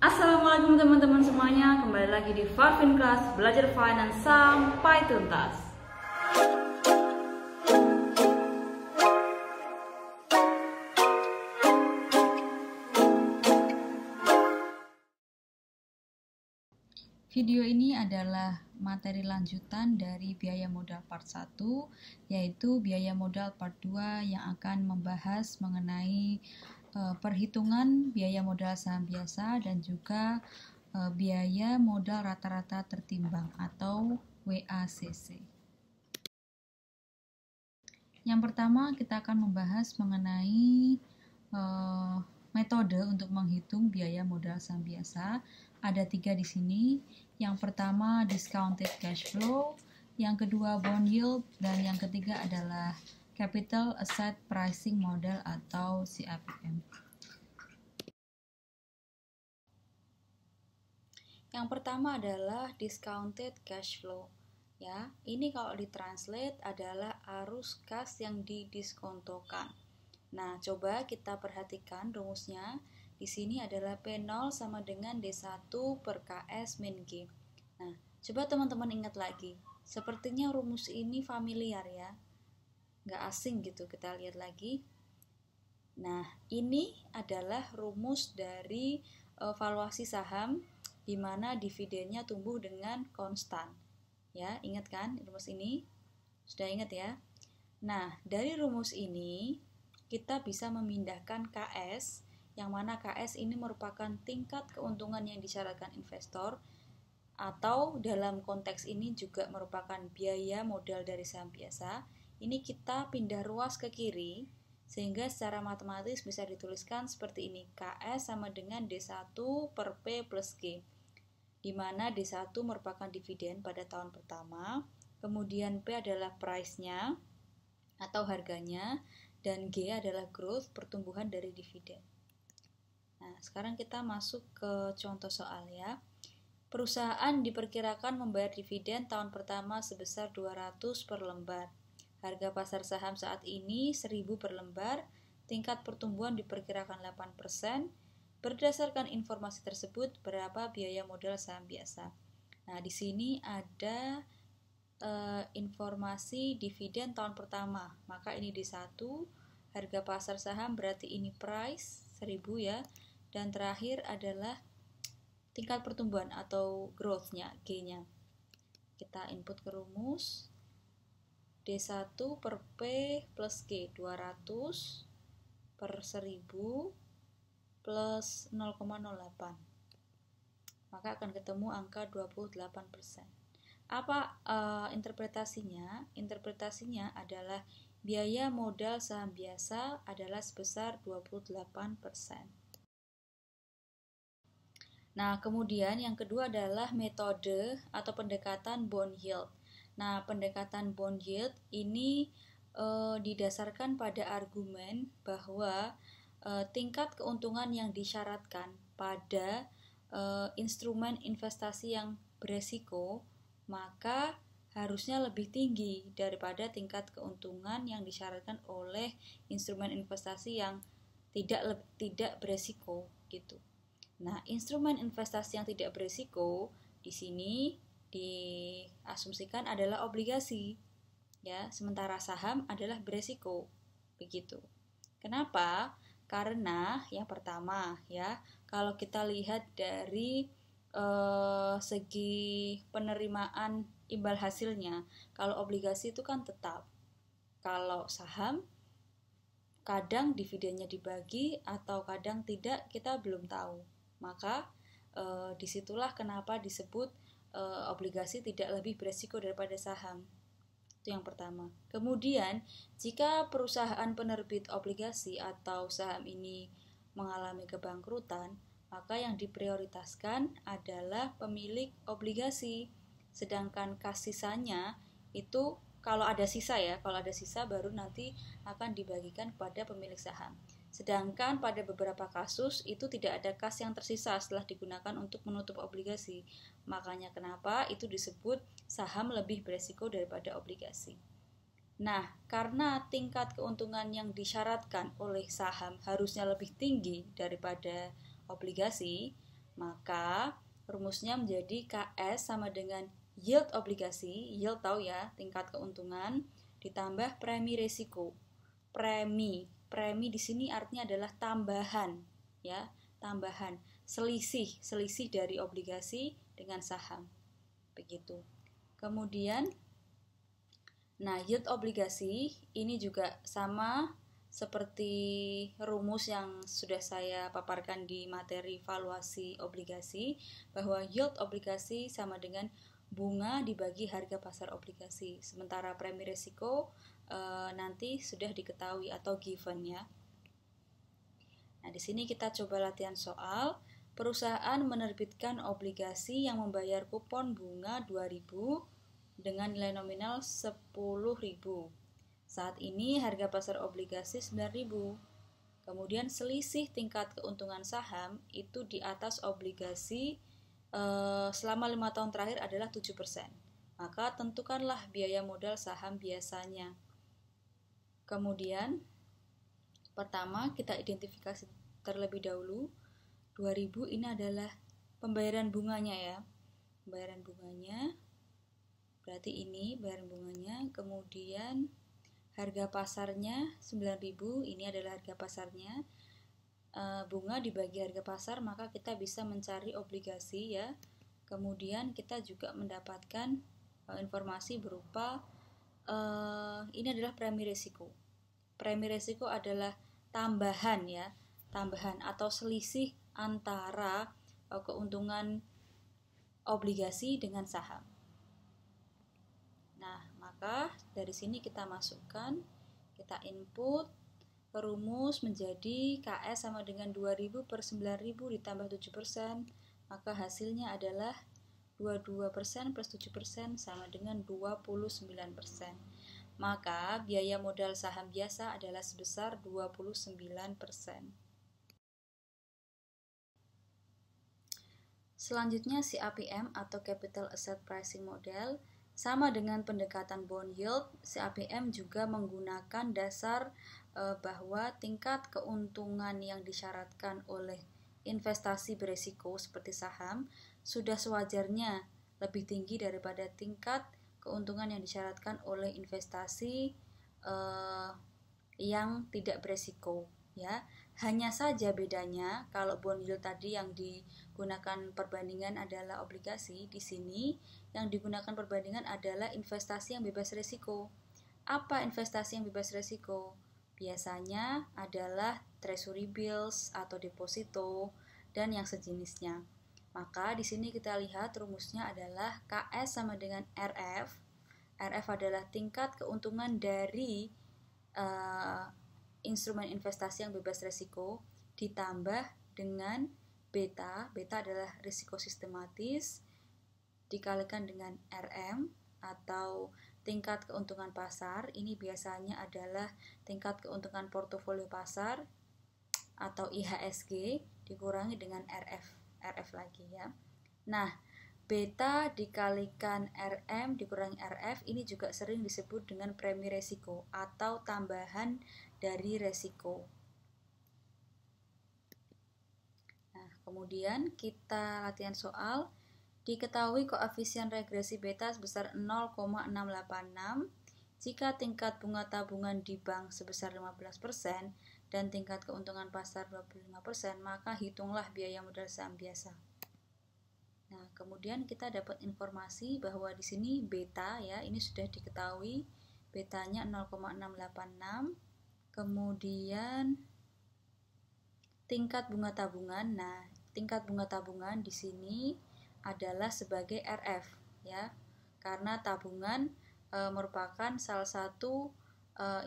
Assalamualaikum teman-teman semuanya, kembali lagi di Farfin Class, belajar finance sampai tuntas. Video ini adalah materi lanjutan dari biaya modal part 1, yaitu biaya modal part 2 yang akan membahas mengenai perhitungan biaya modal saham biasa dan juga biaya modal rata-rata tertimbang atau WACC. Yang pertama kita akan membahas mengenai metode untuk menghitung biaya modal saham biasa. Ada 3 di sini. Yang pertama discounted cash flow, yang kedua bond yield, dan yang ketiga adalah capital asset pricing model atau CAPM. Yang pertama adalah discounted cash flow. Ya, ini kalau ditranslate adalah arus kas yang didiskontokan. Nah, coba kita perhatikan rumusnya. Di sini adalah P0 sama dengan D1 per KS min G. Nah, coba teman-teman ingat lagi. Sepertinya rumus ini familiar ya. Nggak asing gitu, kita lihat lagi. Nah, ini adalah rumus dari valuasi saham di mana dividennya tumbuh dengan konstan. Ya, ingat kan rumus ini? Sudah ingat ya? Nah, dari rumus ini kita bisa memindahkan KS, yang mana KS ini merupakan tingkat keuntungan yang disyaratkan investor, atau dalam konteks ini juga merupakan biaya modal dari saham biasa. Ini kita pindah ruas ke kiri, sehingga secara matematis bisa dituliskan seperti ini. KS sama dengan D1 per P plus G, di mana D1 merupakan dividen pada tahun pertama, kemudian P adalah price-nya atau harganya, dan G adalah growth, pertumbuhan dari dividen. Nah, sekarang kita masuk ke contoh soal ya. Perusahaan diperkirakan membayar dividen tahun pertama sebesar 200 per lembar. Harga pasar saham saat ini 1000 per lembar. Tingkat pertumbuhan diperkirakan 8%. Berdasarkan informasi tersebut, berapa biaya modal saham biasa? Nah, di sini ada informasi dividen tahun pertama. Maka ini D1, harga pasar saham berarti ini price 1000 ya. Dan terakhir adalah tingkat pertumbuhan atau growth-nya, G-nya. Kita input ke rumus. D1 per P plus G, 200 per 1000 plus 0,08. Maka akan ketemu angka 28%. Apa interpretasinya? Interpretasinya adalah biaya modal saham biasa adalah sebesar 28%. Nah, kemudian yang kedua adalah metode atau pendekatan bond yield. Nah, pendekatan bond yield ini didasarkan pada argumen bahwa tingkat keuntungan yang disyaratkan pada instrumen investasi yang beresiko, maka harusnya lebih tinggi daripada tingkat keuntungan yang disyaratkan oleh instrumen investasi yang tidak beresiko gitu. Nah, instrumen investasi yang tidak berisiko di sini diasumsikan adalah obligasi, ya. Sementara saham adalah berisiko, begitu. Kenapa? Karena yang pertama, ya, kalau kita lihat dari segi penerimaan imbal hasilnya, kalau obligasi itu kan tetap. Kalau saham kadang dividennya dibagi atau kadang tidak, kita belum tahu. Maka disitulah kenapa disebut obligasi tidak lebih beresiko daripada saham. Itu yang pertama. Kemudian, jika perusahaan penerbit obligasi atau saham ini mengalami kebangkrutan, maka yang diprioritaskan adalah pemilik obligasi. Sedangkan kas sisanya itu kalau ada sisa baru nanti akan dibagikan kepada pemilik saham. Sedangkan pada beberapa kasus itu tidak ada kas yang tersisa setelah digunakan untuk menutup obligasi. Makanya kenapa itu disebut saham lebih beresiko daripada obligasi. Nah, karena tingkat keuntungan yang disyaratkan oleh saham harusnya lebih tinggi daripada obligasi, Maka rumusnya menjadi KS sama dengan yield obligasi, yield tahu ya, tingkat keuntungan, ditambah premi risiko. Premi di sini artinya adalah tambahan, ya, tambahan, selisih dari obligasi dengan saham. Begitu. Kemudian nah, yield obligasi ini juga sama seperti rumus yang sudah saya paparkan di materi valuasi obligasi, bahwa yield obligasi sama dengan bunga dibagi harga pasar obligasi. Sementara premi risiko nanti sudah diketahui atau given ya. Nah, di sini kita coba latihan soal. Perusahaan menerbitkan obligasi yang membayar kupon bunga 2000 dengan nilai nominal 10.000. Saat ini harga pasar obligasi 9.000. Kemudian selisih tingkat keuntungan saham itu di atas obligasi selama 5 tahun terakhir adalah 7%. Maka tentukanlah biaya modal saham biasanya. Kemudian pertama kita identifikasi terlebih dahulu 2000 ini adalah pembayaran bunganya ya. Pembayaran bunganya berarti ini bayaran bunganya. Kemudian harga pasarnya 9.000, ini adalah harga pasarnya. Bunga dibagi harga pasar, maka kita bisa mencari obligasi ya. Kemudian kita juga mendapatkan informasi berupa ini adalah premi risiko. Premi risiko adalah tambahan ya, tambahan atau selisih antara keuntungan obligasi dengan saham. Nah, maka dari sini kita masukkan, kita input rumus menjadi KS sama dengan 2000 per 9000 ditambah 7%, maka hasilnya adalah 22% plus 7% sama dengan 29%. Maka biaya modal saham biasa adalah sebesar 29%. Selanjutnya CAPM atau Capital Asset Pricing Model sama dengan pendekatan bond yield. CAPM juga menggunakan dasar bahwa tingkat keuntungan yang disyaratkan oleh investasi beresiko seperti saham sudah sewajarnya lebih tinggi daripada tingkat keuntungan yang disyaratkan oleh investasi yang tidak beresiko ya. Hanya saja bedanya kalau bond yield tadi yang digunakan perbandingan adalah obligasi, di sini yang digunakan perbandingan adalah investasi yang bebas risiko. Apa investasi yang bebas risiko? Biasanya adalah treasury bills atau deposito dan yang sejenisnya. Maka di sini kita lihat rumusnya adalah KS sama dengan RF. RF adalah tingkat keuntungan dari instrumen investasi yang bebas risiko ditambah dengan beta. Beta adalah risiko sistematis dikalikan dengan RM atau tingkat keuntungan pasar. Ini biasanya adalah tingkat keuntungan portofolio pasar atau IHSG dikurangi dengan RF lagi ya. Nah, beta dikalikan RM dikurangi RF ini juga sering disebut dengan premi resiko atau tambahan dari resiko. Nah, kemudian kita latihan soal. Diketahui koefisien regresi beta sebesar 0,686 jika tingkat bunga tabungan di bank sebesar 15% dan tingkat keuntungan pasar 25%, maka hitunglah biaya modal saham biasa. Nah, kemudian kita dapat informasi bahwa di sini beta ya, ini sudah diketahui betanya 0,686. Kemudian tingkat bunga tabungan. Nah, tingkat bunga tabungan di sini adalah sebagai RF ya. Karena tabungan merupakan salah satu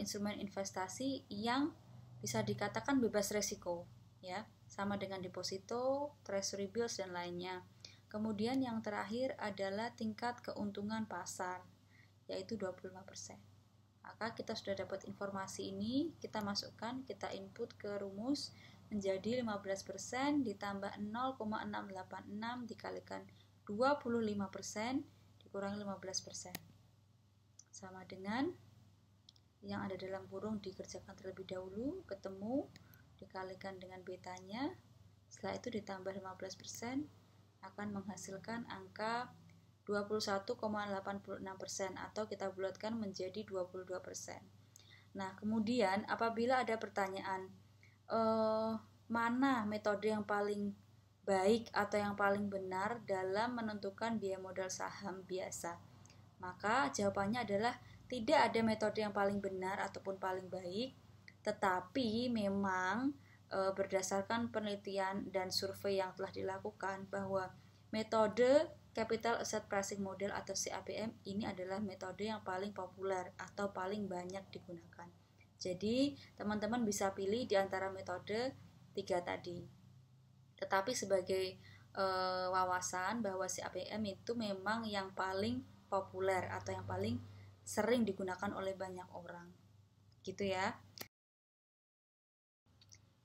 instrumen investasi yang bisa dikatakan bebas resiko ya, sama dengan deposito, treasury bills dan lainnya. Kemudian yang terakhir adalah tingkat keuntungan pasar yaitu 25%. Maka kita sudah dapat informasi ini, kita masukkan, kita input ke rumus menjadi 15% ditambah 0,686 dikalikan 25% dikurangi 15%. Sama dengan yang ada dalam kurung dikerjakan terlebih dahulu, ketemu, dikalikan dengan betanya setelah itu ditambah 15% akan menghasilkan angka 21,86% atau kita bulatkan menjadi 22%. Nah, kemudian apabila ada pertanyaan mana metode yang paling baik atau yang paling benar dalam menentukan biaya modal saham biasa, maka jawabannya adalah tidak ada metode yang paling benar ataupun paling baik, tetapi memang berdasarkan penelitian dan survei yang telah dilakukan bahwa metode Capital Asset Pricing Model atau CAPM ini adalah metode yang paling populer atau paling banyak digunakan. Jadi teman-teman bisa pilih di antara metode 3 tadi. Tetapi sebagai wawasan bahwa CAPM itu memang yang paling populer atau yang paling sering digunakan oleh banyak orang. Gitu ya.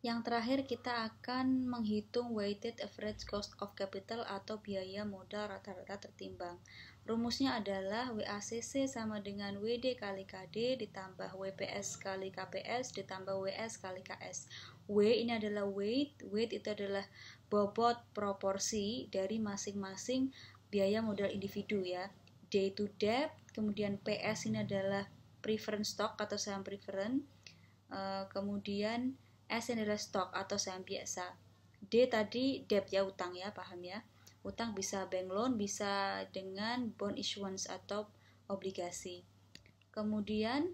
Yang terakhir kita akan menghitung weighted average cost of capital atau biaya modal rata-rata tertimbang. Rumusnya adalah WACC sama dengan WD kali KD ditambah WPS kali KPS ditambah WS kali KS. W ini adalah weight itu adalah bobot proporsi dari masing-masing biaya modal individu ya. D itu debt, kemudian PS ini adalah preference stock atau saham preference, kemudian S ini adalah stok atau saham biasa. D tadi debt ya, utang ya, paham ya. Utang bisa bank loan, bisa dengan bond issuance atau obligasi. Kemudian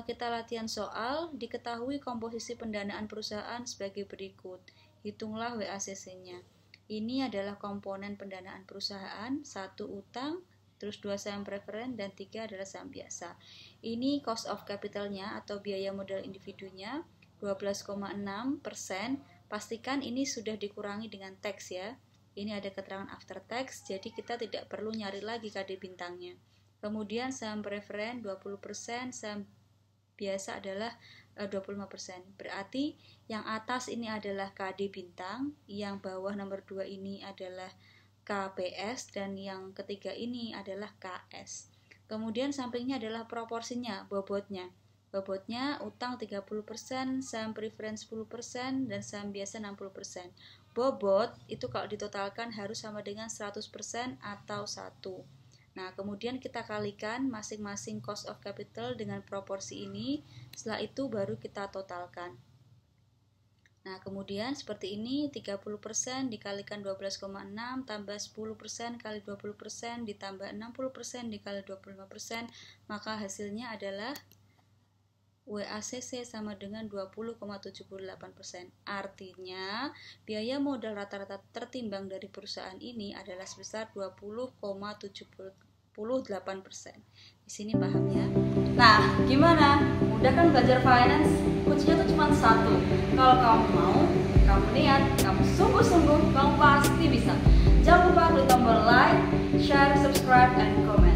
kita latihan soal, diketahui komposisi pendanaan perusahaan sebagai berikut. Hitunglah WACC-nya. Ini adalah komponen pendanaan perusahaan, 1 utang, terus 2 saham preferen, dan 3 adalah saham biasa. Ini cost of capital-nya atau biaya modal individunya 12,6%. Pastikan ini sudah dikurangi dengan tax ya. Ini ada keterangan after tax, jadi kita tidak perlu nyari lagi KD bintangnya. Kemudian saham preferen 20%, saham biasa adalah 25%. Berarti yang atas ini adalah KD bintang, yang bawah nomor 2 ini adalah KPS, dan yang ketiga ini adalah KS. Kemudian sampingnya adalah proporsinya, bobotnya. Bobotnya utang 30%, saham preference 10%, dan saham biasa 60%. Bobot itu kalau ditotalkan harus sama dengan 100% atau 1. Nah, kemudian kita kalikan masing-masing cost of capital dengan proporsi ini. Setelah itu baru kita totalkan. Nah, kemudian seperti ini 30% dikalikan 12,6 tambah 10% kali 20% ditambah 60% dikali 25%, maka hasilnya adalah WACC sama dengan 20,78%. Artinya, biaya modal rata-rata tertimbang dari perusahaan ini adalah sebesar 20,78%. Di sini paham ya? Nah, gimana? Mudah kan belajar finance? Kuncinya tuh cuma satu. Kalau kamu mau, kamu niat, kamu sungguh-sungguh, kamu pasti bisa. Jangan lupa klik tombol like, share, subscribe, and comment.